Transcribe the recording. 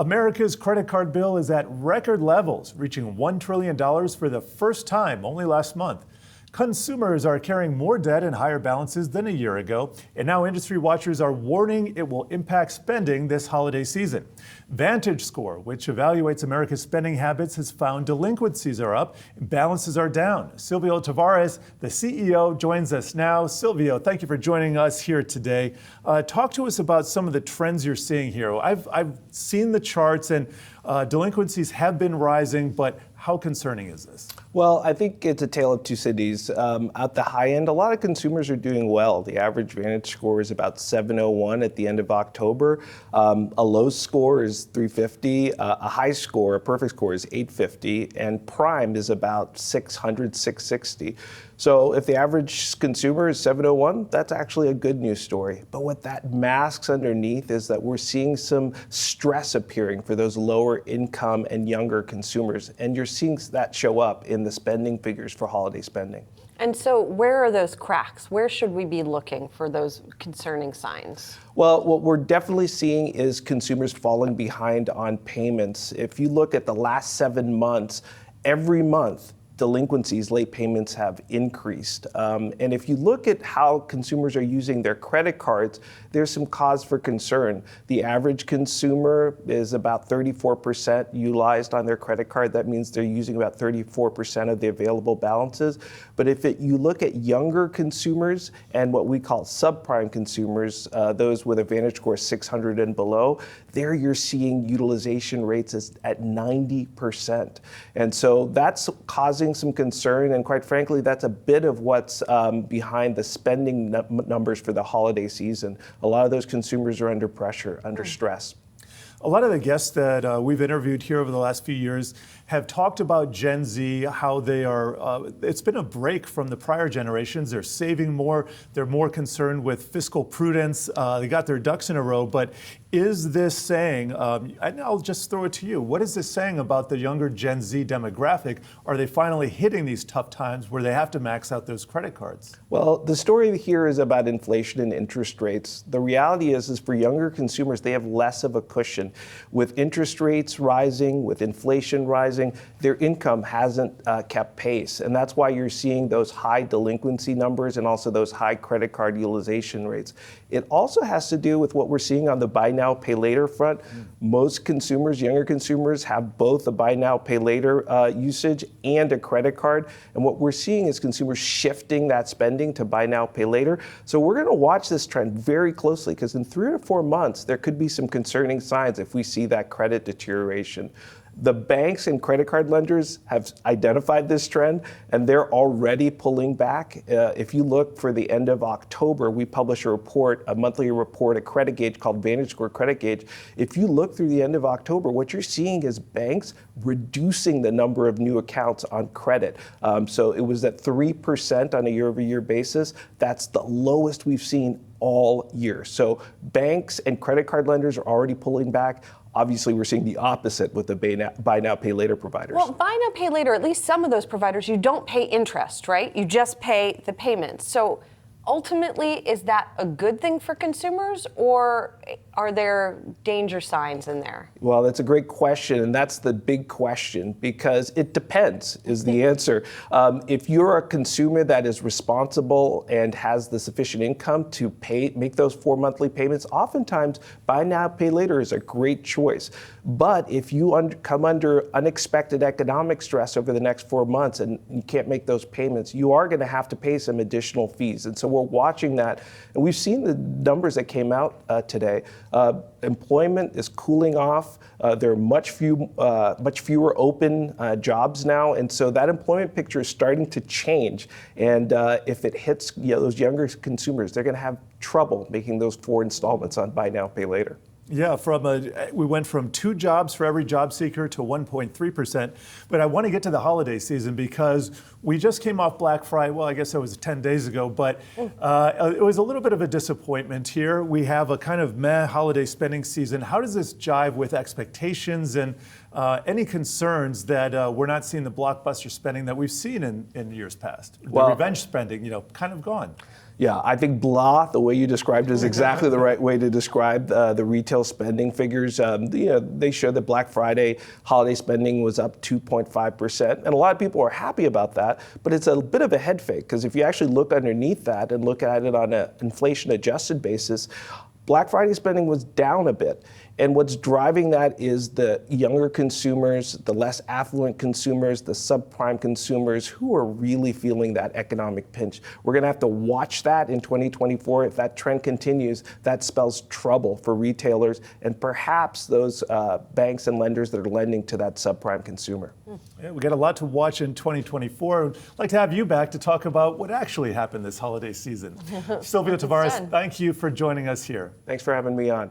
America's credit card bill is at record levels, reaching $1 trillion for the first time only last month. Consumers are carrying more debt and higher balances than a year ago, and now industry watchers are warning it will impact spending this holiday season. VantageScore, which evaluates America's spending habits, has found delinquencies are up and balances are down. Silvio Tavares, the CEO, joins us now. Silvio, thank you for joining us here today. Talk to us about some of the trends you're seeing here. I've seen the charts, and delinquencies have been rising, but how concerning is this? Well, I think it's a tale of two cities. At the high end, a lot of consumers are doing well. The average Vantage score is about 701 at the end of October. A low score is 350. A high score, a perfect score, is 850. And prime is about 600, 660. So if the average consumer is 701, that's actually a good news story. But what that masks underneath is that we're seeing some stress appearing for those lower income and younger consumers. And you're seeing that show up in the spending figures for holiday spending. And so where are those cracks? Where should we be looking for those concerning signs? Well, what we're definitely seeing is consumers falling behind on payments. If you look at the last 7 months, every month, delinquencies, late payments have increased. And if you look at how consumers are using their credit cards, there's some cause for concern. The average consumer is about 34% utilized on their credit card. That means they're using about 34% of the available balances. But if you look at younger consumers and what we call subprime consumers, those with a Vantage score 600 and below, there you're seeing utilization rates at 90%. And so that's causing some concern, and quite frankly, that's a bit of what's behind the spending numbers for the holiday season. A lot of those consumers are under pressure, under stress. A lot of the guests that we've interviewed here over the last few years have talked about Gen Z, how they are, it's been a break from the prior generations. They're saving more. They're more concerned with fiscal prudence. They got their ducks in a row. But is this saying, and I'll just throw it to you, what is this saying about the younger Gen Z demographic? Are they finally hitting these tough times where they have to max out those credit cards? Well, the story here is about inflation and interest rates. The reality is for younger consumers, they have less of a cushion. With interest rates rising, with inflation rising, their income hasn't kept pace. And that's why you're seeing those high delinquency numbers and also those high credit card utilization rates. It also has to do with what we're seeing on the buy now, pay later front. Most consumers, younger consumers, have both a buy now, pay later usage and a credit card. And what we're seeing is consumers shifting that spending to buy now, pay later. So we're going to watch this trend very closely, because in 3 to 4 months, there could be some concerning signs if we see that credit deterioration. The banks and credit card lenders have identified this trend, and they're already pulling back. If you look for the end of October, we publish a report, a monthly report, a credit gauge called VantageScore Credit Gauge. If you look through the end of October, what you're seeing is banks reducing the number of new accounts on credit. So it was at 3% on a year-over-year basis. That's the lowest we've seen all year. So banks and credit card lenders are already pulling back. Obviously, we're seeing the opposite with the buy now, pay later providers. Well, buy now, pay later, at least some of those providers, you don't pay interest, right? You just pay the payments. So ultimately, is that a good thing for consumers, or are there danger signs in there? Well, that's a great question, and that's the big question, because it depends is the answer. If you're a consumer that is responsible and has the sufficient income to make those 4 monthly payments, oftentimes buy now, pay later is a great choice. But if you come under unexpected economic stress over the next 4 months and you can't make those payments, you are going to have to pay some additional fees. And so we're watching that, and we've seen the numbers that came out today. Employment is cooling off. There are much fewer open jobs now, and so that employment picture is starting to change. And if it hits those younger consumers, they're going to have trouble making those 4 installments on buy now, pay later. Yeah, we went from 2 jobs for every job seeker to 1.3%. But I want to get to the holiday season because we just came off Black Friday. Well, I guess that was 10 days ago, but it was a little bit of a disappointment here. We have a kind of meh holiday spending season. How does this jive with expectations and any concerns that we're not seeing the blockbuster spending that we've seen in years past? The revenge spending, kind of gone. Yeah, I think blah, the way you described it, is exactly the right way to describe the retail spending figures. They show that Black Friday holiday spending was up 2.5%. And a lot of people are happy about that, but it's a bit of a head fake, because if you actually look underneath that and look at it on an inflation-adjusted basis, Black Friday spending was down a bit. And what's driving that is the younger consumers, the less affluent consumers, the subprime consumers who are really feeling that economic pinch. We're going to have to watch that in 2024. If that trend continues, that spells trouble for retailers and perhaps those banks and lenders that are lending to that subprime consumer. Yeah, we got a lot to watch in 2024. I'd like to have you back to talk about what actually happened this holiday season. Silvio Tavares, thank you for joining us here. Thanks for having me on.